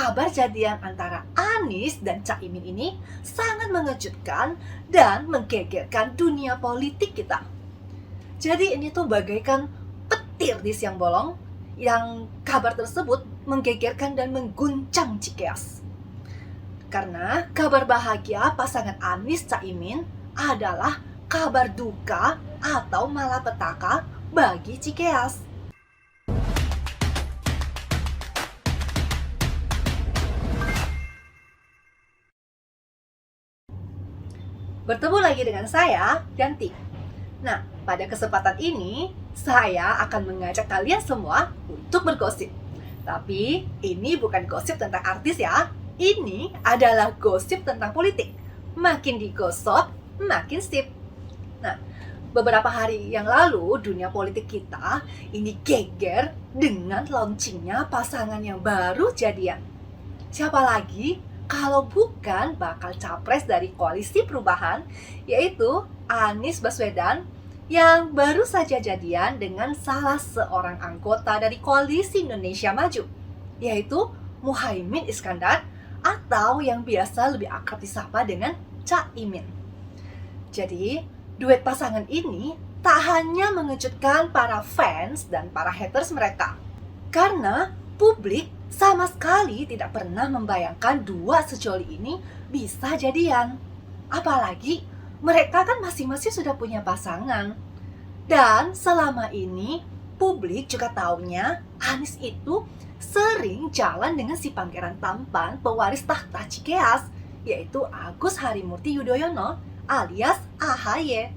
kabar jadian antara Anies dan Caimin ini sangat mengejutkan dan menggegerkan dunia politik kita. Jadi ini tuh bagaikan petir di siang bolong yang kabar tersebut menggegerkan dan mengguncang Cikeas. Karena kabar bahagia pasangan Anies Caimin adalah kabar duka atau malapetaka bagi Cikeas. Bertemu lagi dengan saya, Yanti. Nah, pada kesempatan ini, saya akan mengajak kalian semua untuk bergosip. Tapi, ini bukan gosip tentang artis ya. Ini adalah gosip tentang politik. Makin digosok, makin sip. Nah, beberapa hari yang lalu, dunia politik kita ini geger dengan launchingnya pasangan yang baru jadian. Siapa lagi kalau bukan bakal capres dari koalisi perubahan, yaitu Anies Baswedan yang baru saja jadian dengan salah seorang anggota dari koalisi Indonesia Maju, yaitu Muhaimin Iskandar atau yang biasa lebih akrab disapa dengan Caimin. Jadi, duet pasangan ini tak hanya mengejutkan para fans dan para haters mereka, karena publik sama sekali tidak pernah membayangkan dua sejoli ini bisa jadian. Apalagi mereka kan masing-masing sudah punya pasangan. Dan selama ini publik juga taunya Anies itu sering jalan dengan si pangeran tampan pewaris tahta Cikeas, yaitu Agus Harimurti Yudhoyono alias AHY.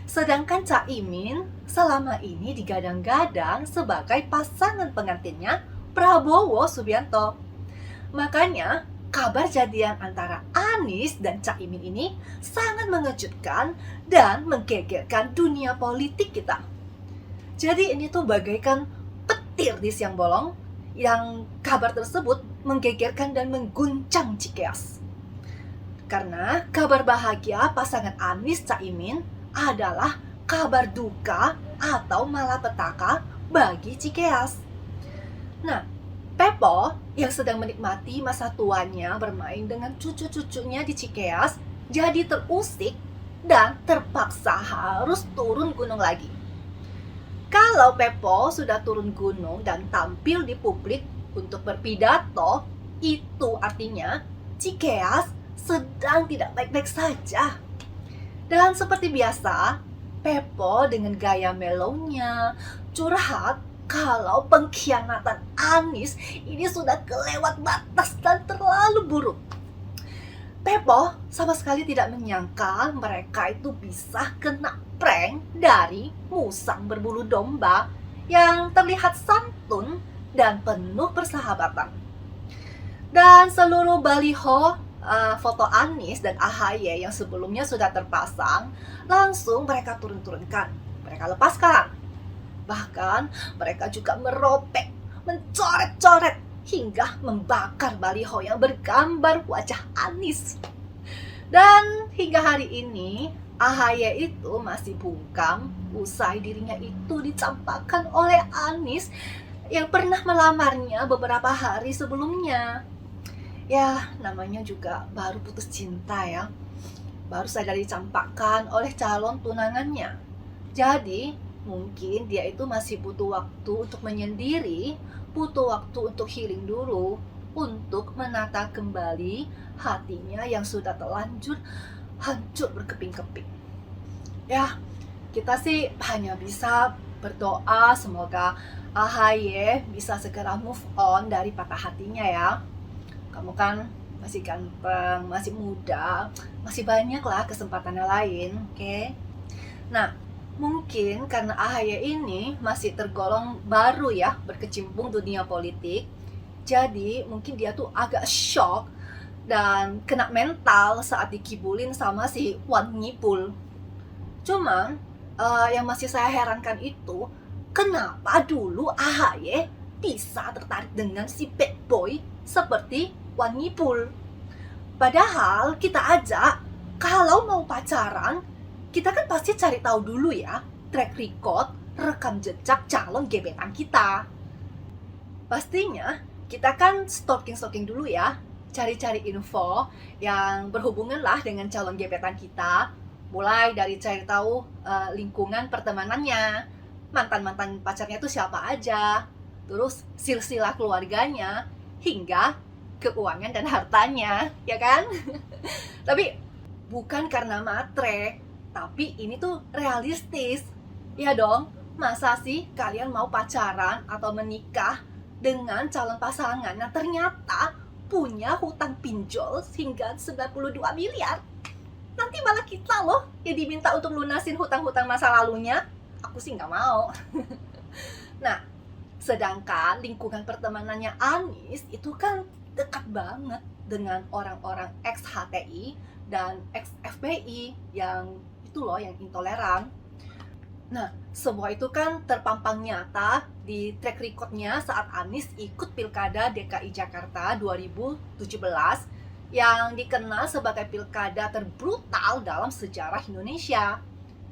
Sedangkan Caimin selama ini digadang-gadang sebagai pasangan pengantinnya Prabowo Subianto. Makanya kabar jadian antara Anies dan Caimin ini sangat mengejutkan dan menggegerkan dunia politik kita. Jadi ini tuh bagaikan petir di siang bolong yang kabar tersebut menggegerkan dan mengguncang Cikeas. Karena kabar bahagia pasangan Anies Caimin adalah kabar duka atau malapetaka bagi Cikeas. Nah, Pepo yang sedang menikmati masa tuanya bermain dengan cucu-cucunya di Cikeas jadi terusik dan terpaksa harus turun gunung lagi. Kalau Pepo sudah turun gunung dan tampil di publik untuk berpidato, itu artinya Cikeas sedang tidak baik-baik saja. Dan seperti biasa, Pepo dengan gaya melownya curhat kalau pengkhianatan Anies ini sudah kelewat batas dan terlalu buruk. Pepo sama sekali tidak menyangka mereka itu bisa kena prank dari musang berbulu domba yang terlihat santun dan penuh persahabatan. Dan seluruh baliho foto Anies dan AHY yang sebelumnya sudah terpasang langsung mereka turun-turunkan, mereka lepaskan. Bahkan mereka juga meropek, mencoret-coret hingga membakar baliho yang bergambar wajah Anies. Dan hingga hari ini AHY itu masih bungkam usai dirinya itu dicampakkan oleh Anies yang pernah melamarnya beberapa hari sebelumnya. Ya, namanya juga baru putus cinta ya. Baru saja dicampakkan oleh calon tunangannya. Jadi, mungkin dia itu masih butuh waktu untuk menyendiri, butuh waktu untuk healing dulu, untuk menata kembali hatinya yang sudah terlanjur hancur berkeping-keping. Ya, kita sih hanya bisa berdoa semoga AHY bisa segera move on dari patah hatinya ya. Kamu kan masih ganteng, masih muda, masih banyak lah kesempatannya lain, oke? Nah, mungkin karena AHY ini masih tergolong baru ya berkecimpung dunia politik, jadi mungkin dia tuh agak shock dan kena mental saat dikibulin sama si Wan Nyipul. Cuma yang masih saya herankan itu, kenapa dulu AHY bisa tertarik dengan si bad boy seperti Wan Nyipul? Padahal kita aja kalau mau pacaran, kita kan pasti cari tahu dulu ya track record, rekam jejak calon gebetan kita. Pastinya kita kan stalking dulu ya, cari-cari info yang berhubungan lah dengan calon gebetan kita. Mulai dari cari tahu lingkungan pertemanannya, mantan-mantan pacarnya tuh siapa aja, terus silsilah keluarganya, hingga keuangan dan hartanya, ya kan? Tapi bukan karena matre, tapi ini tuh realistis. Ya dong, masa sih kalian mau pacaran atau menikah dengan calon pasangan yang ternyata punya hutang pinjol hingga 92 miliar? Nanti malah kita loh yang diminta untuk lunasin hutang-hutang masa lalunya. Aku sih nggak mau. Nah, sedangkan lingkungan pertemanannya Anies itu kan dekat banget dengan orang-orang ex-HTI dan ex-FPI yang itu loh, yang intoleran. Nah, semua itu kan terpampang nyata di track recordnya saat Anies ikut Pilkada DKI Jakarta 2017 yang dikenal sebagai pilkada terbrutal dalam sejarah Indonesia.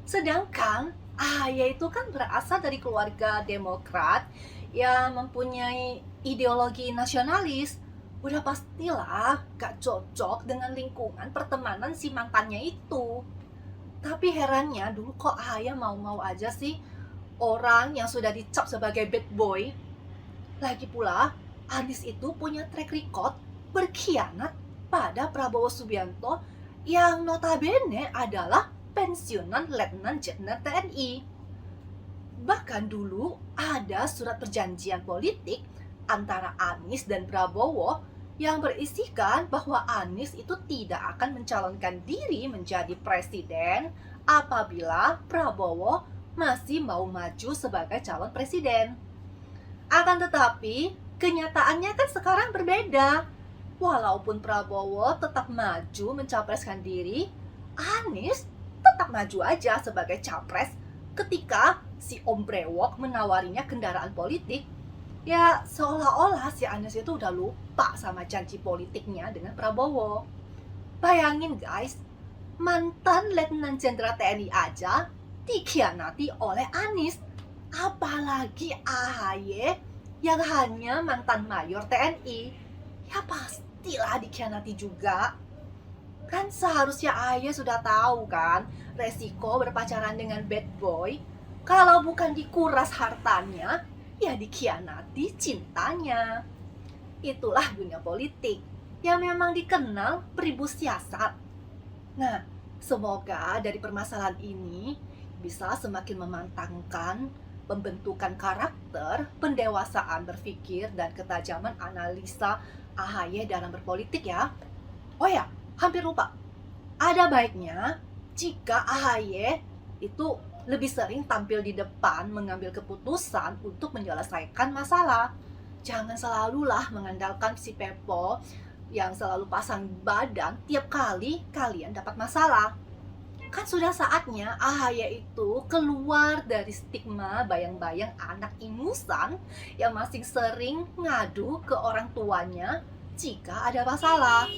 Sedangkan AHY itu kan berasal dari keluarga Demokrat yang mempunyai ideologi nasionalis. Udah pastilah gak cocok dengan lingkungan pertemanan si mantannya itu. Tapi herannya dulu kok AHY mau-mau aja sih orang yang sudah dicap sebagai bad boy. Lagi pula Anies itu punya track record berkhianat pada Prabowo Subianto yang notabene adalah pensiunan Letnan Jenderal TNI. Bahkan dulu ada surat perjanjian politik antara Anies dan Prabowo yang berisikan bahwa Anies itu tidak akan mencalonkan diri menjadi presiden apabila Prabowo masih mau maju sebagai calon presiden. Akan tetapi, kenyataannya kan sekarang berbeda. Walaupun Prabowo tetap maju mencapreskan diri, Anies tetap maju aja sebagai capres ketika si Om Brewok menawarinya kendaraan politik. Ya seolah-olah si Anies itu udah lupa sama janji politiknya dengan Prabowo. Bayangin guys, mantan Letnan Jenderal TNI aja dikhianati oleh Anies. Apalagi AHY yang hanya mantan mayor TNI. Ya pastilah dikhianati juga. Kan seharusnya AHY sudah tahu kan resiko berpacaran dengan bad boy. Kalau bukan dikuras hartanya, ya dikhianati cintanya. Itulah dunia politik yang memang dikenal beribu siasat. Nah, semoga dari permasalahan ini bisa semakin memantangkan pembentukan karakter, pendewasaan berpikir, dan ketajaman analisa AHY dalam berpolitik ya. Oh ya, hampir lupa. Ada baiknya jika AHY itu lebih sering tampil di depan mengambil keputusan untuk menyelesaikan masalah. Jangan selalulah mengandalkan si Pepo yang selalu pasang badan tiap kali kalian dapat masalah. Kan sudah saatnya AHY itu keluar dari stigma bayang-bayang anak ingusan yang masih sering ngadu ke orang tuanya jika ada masalah.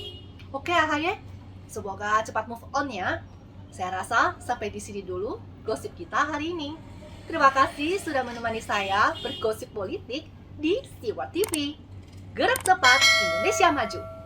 Oke AHY, semoga cepat move on ya. Saya rasa sampai di sini dulu gosip kita hari ini. Terima kasih sudah menemani saya bergosip politik di Steward TV. Gerak cepat, Indonesia maju.